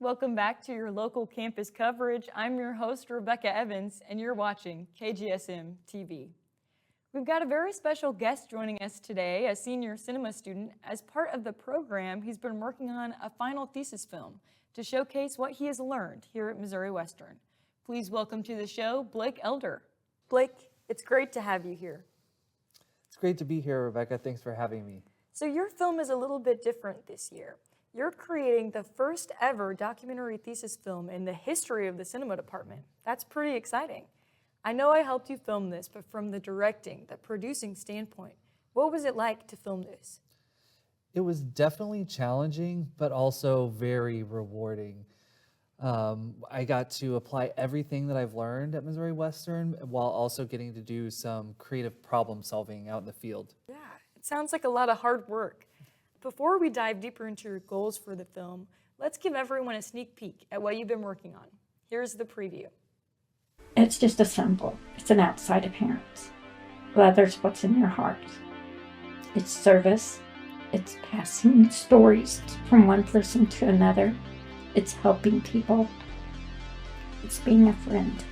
Welcome back to your local campus coverage. I'm your host, Rebecca Evans, and you're watching KGSM-TV. We've got a very special guest joining us today, a senior cinema student. As part of the program, he's been working on a final thesis film to showcase what he has learned here at Missouri Western. Please welcome to the show, Blake Elder. Blake, it's great to have you here. It's great to be here, Rebecca. Thanks for having me. So your film is a little bit different this year. You're creating the first ever documentary thesis film in the history of the cinema department. That's pretty exciting. I know I helped you film this, but from the directing, the producing standpoint, what was it like to film this? It was definitely challenging, but also very rewarding. I got to apply everything that I've learned at Missouri Western while also getting to do some creative problem solving out in the field. Yeah, it sounds like a lot of hard work. Before we dive deeper into your goals for the film, let's give everyone a sneak peek at what you've been working on. Here's the preview. It's just a symbol. It's an outside appearance. Leather's what's in your heart. It's service. It's passing stories from one person to another. It's helping people. It's being a friend.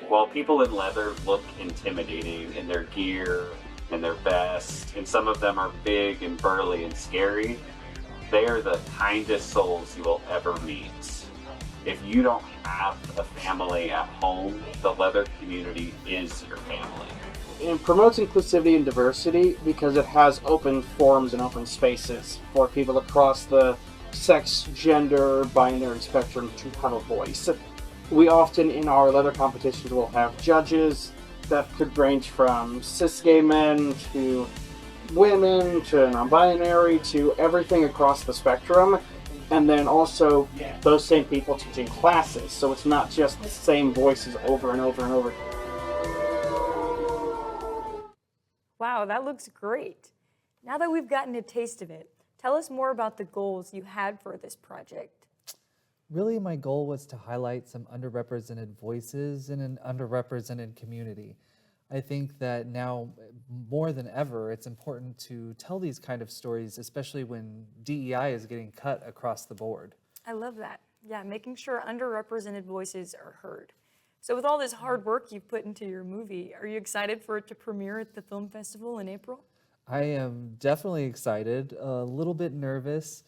While people in leather look intimidating in their gear and their vest, and some of them are big and burly and scary, they are the kindest souls you will ever meet. If you don't have a family at home, the leather community is your family. It promotes inclusivity and diversity because it has open forums and open spaces for people across the sex, gender, binary spectrum to have a voice. We often in our leather competitions will have judges that could range from cis gay men to women to non-binary to everything across the spectrum. And then also those same people teaching classes, so it's not just the same voices over and over and over. Wow, that looks great. Now that we've gotten a taste of it, tell us more about the goals you had for this project. Really, my goal was to highlight some underrepresented voices in an underrepresented community. I think that now, more than ever, it's important to tell these kind of stories, especially when DEI is getting cut across the board. I love that. Yeah, making sure underrepresented voices are heard. So with all this hard work you've put into your movie, are you excited for it to premiere at the film festival in April? I am definitely excited, a little bit nervous.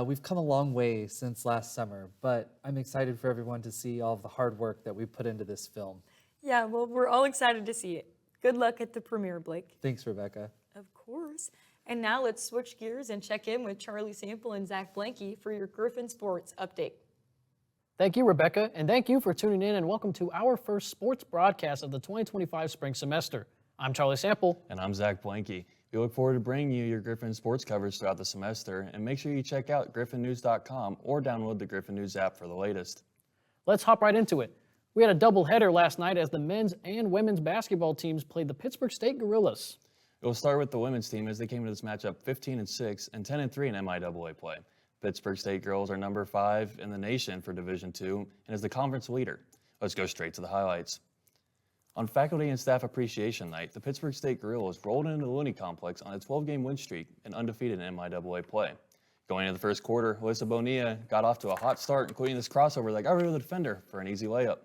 We've come a long way since last summer, but I'm excited for everyone to see all of the hard work that we put into this film. Yeah, well, we're all excited to see it. Good luck at the premiere, Blake. Thanks, Rebecca. Of course. And now let's switch gears and check in with Charlie Sample and Zach Blanke for your Griffon Sports update. Thank you, Rebecca, and thank you for tuning in and welcome to our first sports broadcast of the 2025 spring semester. I'm Charlie Sample. And I'm Zach Blanke. We look forward to bringing you your Griffon sports coverage throughout the semester, and make sure you check out griffonnews.com or download the Griffon News app for the latest. Let's hop right into it. We had a doubleheader last night as the men's and women's basketball teams played the Pittsburgh State Gorillas. We'll start with the women's team as they came into this matchup 15-6 and 10-3 in MIAA play. Pittsburgh State girls are number 5 in the nation for Division II and is the conference leader. Let's go straight to the highlights. On Faculty and Staff Appreciation Night, the Pittsburgh State Gorillas rolled into the Looney Complex on a 12-game win streak and undefeated in MIAA play. Going into the first quarter, Alyssa Bonilla got off to a hot start, including this crossover that got rid of the defender for an easy layup.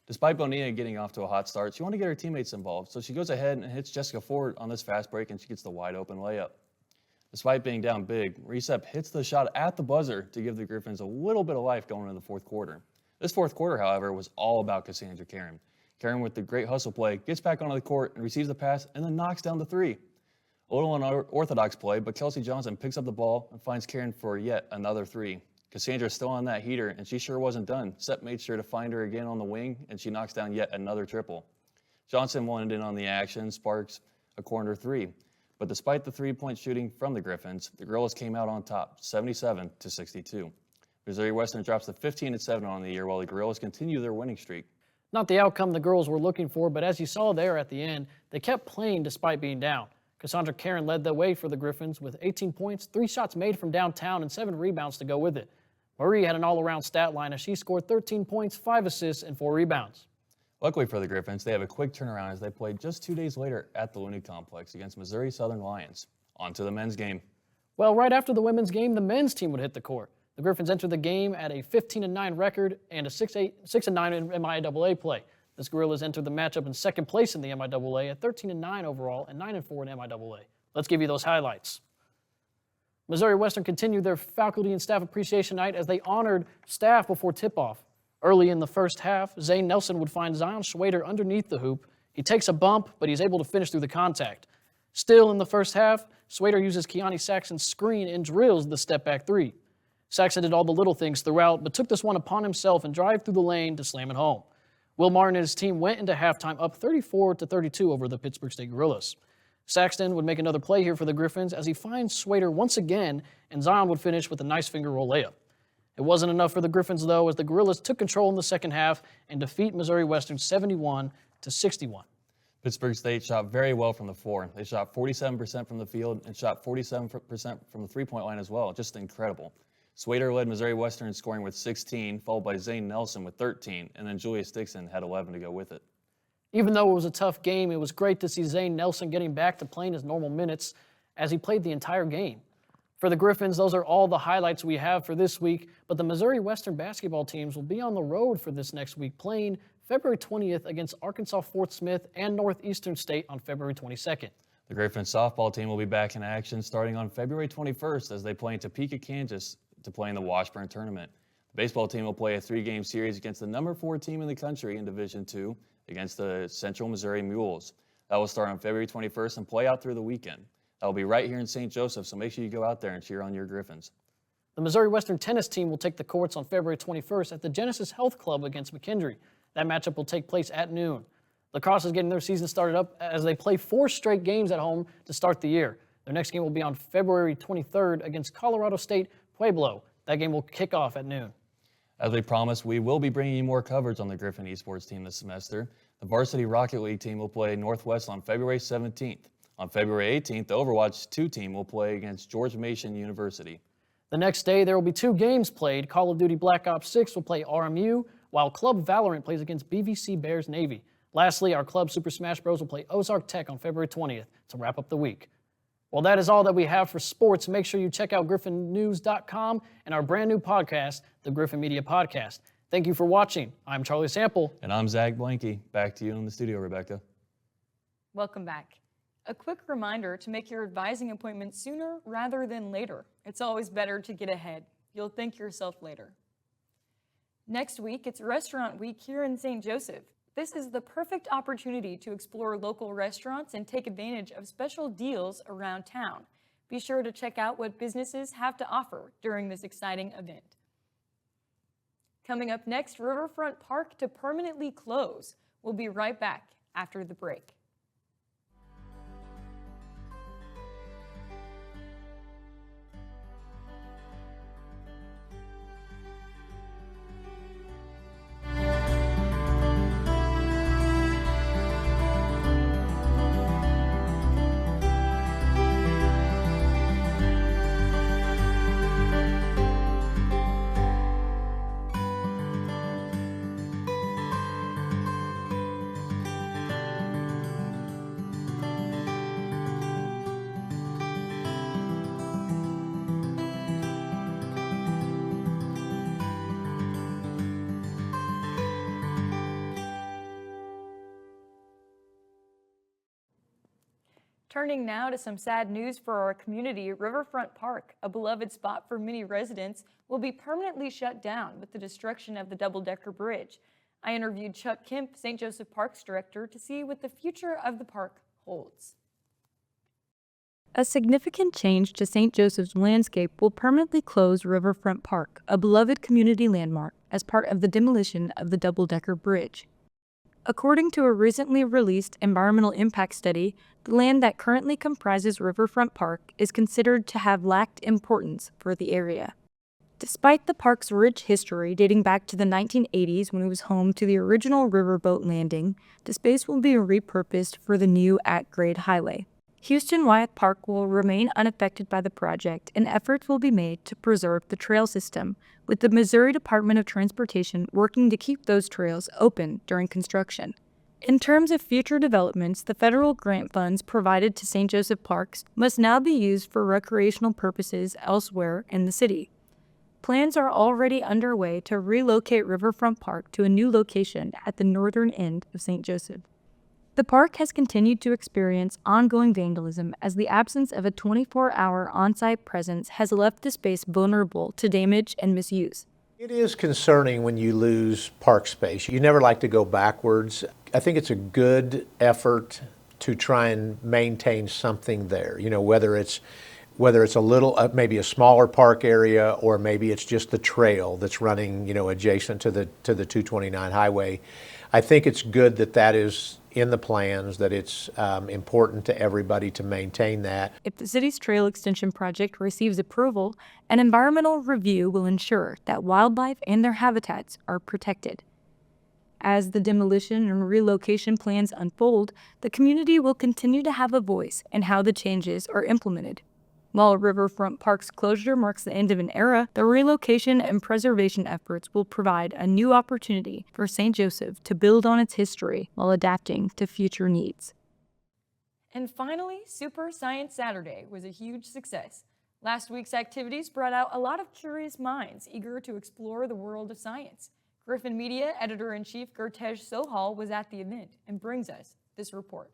Despite Bonilla getting off to a hot start, she wanted to get her teammates involved, so she goes ahead and hits Jessica Ford on this fast break, and she gets the wide-open layup. Despite being down big, Recep hits the shot at the buzzer to give the Griffins a little bit of life going into the fourth quarter. This fourth quarter, however, was all about Cassandra Karen. Karen, with the great hustle play, gets back onto the court and receives the pass and then knocks down the three. A little unorthodox play, but Kelsey Johnson picks up the ball and finds Karen for yet another three. Cassandra's still on that heater, and she sure wasn't done. Sepp made sure to find her again on the wing, and she knocks down yet another triple. Johnson wanted in on the action, sparks a corner three. But despite the three-point shooting from the Griffins, the Gorillas came out on top, 77-62. Missouri Western drops to 15-7 on the year, while the Gorillas continue their winning streak. Not the outcome the girls were looking for, but as you saw there at the end, they kept playing despite being down. Cassandra Karen led the way for the Griffins with 18 points, 3 shots made from downtown, and 7 rebounds to go with it. Marie had an all-around stat line as she scored 13 points, 5 assists, and 4 rebounds. Luckily for the Griffins, they have a quick turnaround as they played just 2 days later at the Looney Complex against Missouri Southern Lions. On to the men's game. Well, right after the women's game, the men's team would hit the court. The Griffins entered the game at a 15-9 record and a 6-9 in MIAA play. The Gorillas entered the matchup in second place in the MIAA at 13-9 overall and 9-4 in MIAA. Let's give you those highlights. Missouri Western continued their faculty and staff appreciation night as they honored staff before tip-off. Early in the first half, Zane Nelson would find Zion Schwader underneath the hoop. He takes a bump, but he's able to finish through the contact. Still in the first half, Schwader uses Keani Saxon's screen and drills the step-back three. Saxon did all the little things throughout, but took this one upon himself and drive through the lane to slam it home. Will Martin and his team went into halftime up 34-32 over the Pittsburgh State Gorillas. Saxton would make another play here for the Griffins as he finds Schwader once again, and Zion would finish with a nice finger roll layup. It wasn't enough for the Griffins, though, as the Gorillas took control in the second half and defeat Missouri Western 71-61. Pittsburgh State shot very well from the floor. They shot 47% from the field and shot 47% from the three-point line as well. Just incredible. Schwader led Missouri Western in scoring with 16, followed by Zane Nelson with 13, and then Julius Dixon had 11 to go with it. Even though it was a tough game, it was great to see Zane Nelson getting back to playing his normal minutes as he played the entire game. For the Griffins, those are all the highlights we have for this week, but the Missouri Western basketball teams will be on the road for this next week, playing February 20th against Arkansas Fort Smith and Northeastern State on February 22nd. The Griffins softball team will be back in action starting on February 21st as they play in Topeka, Kansas to play in the Washburn tournament. The baseball team will play a 3-game series against the number 4 team in the country in Division II against the Central Missouri Mules. That will start on February 21st and play out through the weekend. That will be right here in St. Joseph, so make sure you go out there and cheer on your Griffins. The Missouri Western tennis team will take the courts on February 21st at the Genesis Health Club against McKendree. That matchup will take place at noon. Lacrosse is getting their season started up as they play 4 straight games at home to start the year. Their next game will be on February 23rd against Colorado State Pueblo. That game will kick off at noon. As we promised, we will be bringing you more coverage on the Griffin esports team this semester. The Varsity Rocket League team will play Northwest on February 17th. On February 18th, the Overwatch II team will play against George Mason University. The next day, there will be 2 games played. Call of Duty Black Ops 6 will play RMU, while Club Valorant plays against BVC Bears Navy. Lastly, our Club Super Smash Bros. Will play Ozark Tech on February 20th to wrap up the week. Well, that is all that we have for sports. Make sure you check out griffinnews.com and our brand new podcast, the Griffin Media Podcast. Thank you for watching. I'm Charlie Sample. And I'm Zach Blanky. Back to you in the studio, Rebecca. Welcome back. A quick reminder to make your advising appointment sooner rather than later. It's always better to get ahead. You'll thank yourself later. Next week, it's Restaurant Week here in St. Joseph. This is the perfect opportunity to explore local restaurants and take advantage of special deals around town. Be sure to check out what businesses have to offer during this exciting event. Coming up next, Riverfront Park to permanently close. We'll be right back after the break. Turning now to some sad news for our community, Riverfront Park, a beloved spot for many residents, will be permanently shut down with the destruction of the double-decker bridge. I interviewed Chuck Kemp, St. Joseph Parks Director, to see what the future of the park holds. A significant change to St. Joseph's landscape will permanently close Riverfront Park, a beloved community landmark, as part of the demolition of the double-decker bridge. According to a recently released environmental impact study, the land that currently comprises Riverfront Park is considered to have lacked importance for the area. Despite the park's rich history dating back to the 1980s when it was home to the original riverboat landing, the space will be repurposed for the new at-grade highway. Houston Wyeth Park will remain unaffected by the project, and efforts will be made to preserve the trail system, with the Missouri Department of Transportation working to keep those trails open during construction. In terms of future developments, the federal grant funds provided to St. Joseph Parks must now be used for recreational purposes elsewhere in the city. plans are already underway to relocate Riverfront Park to a new location at the northern end of St. Joseph. The park has continued to experience ongoing vandalism as the absence of a 24-hour on-site presence has left the space vulnerable to damage and misuse. It is concerning when you lose park space. You never like to go backwards. I think it's a good effort to try and maintain something there, you know, whether it's a little, maybe a smaller park area, or maybe it's just the trail that's running, you know, adjacent to the 229 highway. I think it's good that that is in the plans, that it's important to everybody to maintain that. If the city's trail extension project receives approval, an environmental review will ensure that wildlife and their habitats are protected. As the demolition and relocation plans unfold, the community will continue to have a voice in how the changes are implemented. While Riverfront Park's closure marks the end of an era, the relocation and preservation efforts will provide a new opportunity for St. Joseph to build on its history while adapting to future needs. And finally, Super Science Saturday was a huge success. Last week's activities brought out a lot of curious minds eager to explore the world of science. Griffon Media Editor-in-Chief Gurtej Sohal was at the event and brings us this report.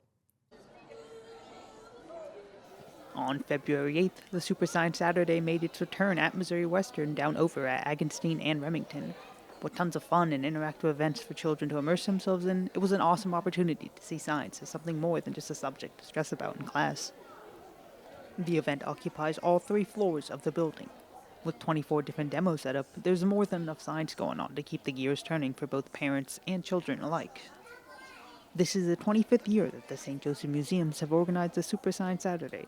On February 8th, the Super Science Saturday made its return at Missouri Western down over at Agenstein and Remington. With tons of fun and interactive events for children to immerse themselves in, it was an awesome opportunity to see science as something more than just a subject to stress about in class. The event occupies all 3 floors of the building. With 24 different demos set up, there's more than enough science going on to keep the gears turning for both parents and children alike. This is the 25th year that the St. Joseph Museums have organized the Super Science Saturday.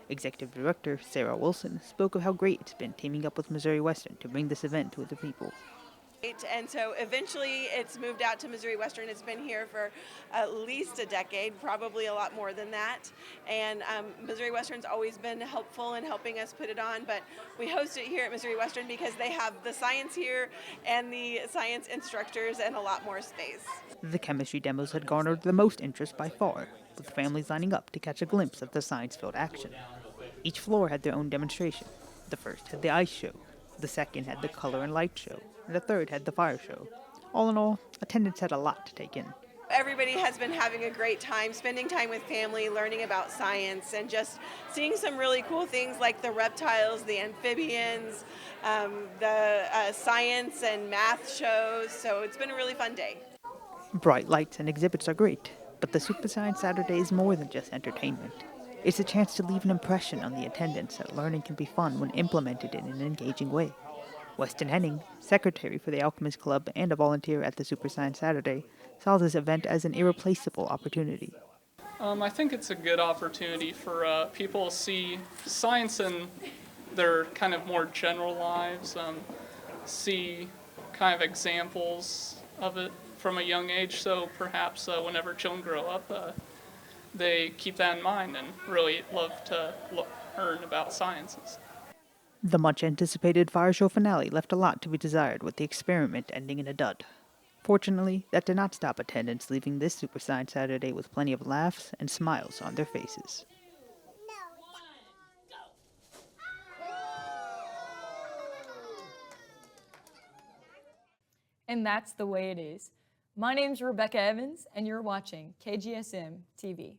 Executive Director Sarah Wilson spoke of how great it's been teaming up with Missouri Western to bring this event to the people. And so eventually it's moved out to Missouri Western. It's been here for at least a decade, probably a lot more than that. And Missouri Western's always been helpful in helping us put it on, but we host it here at Missouri Western because they have the science here and the science instructors and a lot more space. The chemistry demos had garnered the most interest by far, with families lining up to catch a glimpse of the science-filled action. Each floor had their own demonstration. The first had the ice show, the second had the color and light show, and the third had the fire show. All in all, attendance had a lot to take in. Everybody has been having a great time, spending time with family, learning about science, and just seeing some really cool things like the reptiles, the amphibians, the science and math shows. So it's been a really fun day. Bright lights and exhibits are great, but the Super Science Saturday is more than just entertainment. It's a chance to leave an impression on the attendants that learning can be fun when implemented in an engaging way. Weston Henning, secretary for the Alchemist Club and a volunteer at the Super Science Saturday, saw this event as an irreplaceable opportunity. I think it's a good opportunity for people to see science in their kind of more general lives, see kind of examples of it from a young age, so perhaps whenever children grow up, they keep that in mind and really love to learn about sciences. The much-anticipated fire show finale left a lot to be desired, with the experiment ending in a dud. Fortunately, that did not stop attendants leaving this Super Science Saturday with plenty of laughs and smiles on their faces. And that's the way it is. My name's Rebecca Evans, and you're watching KGSM-TV.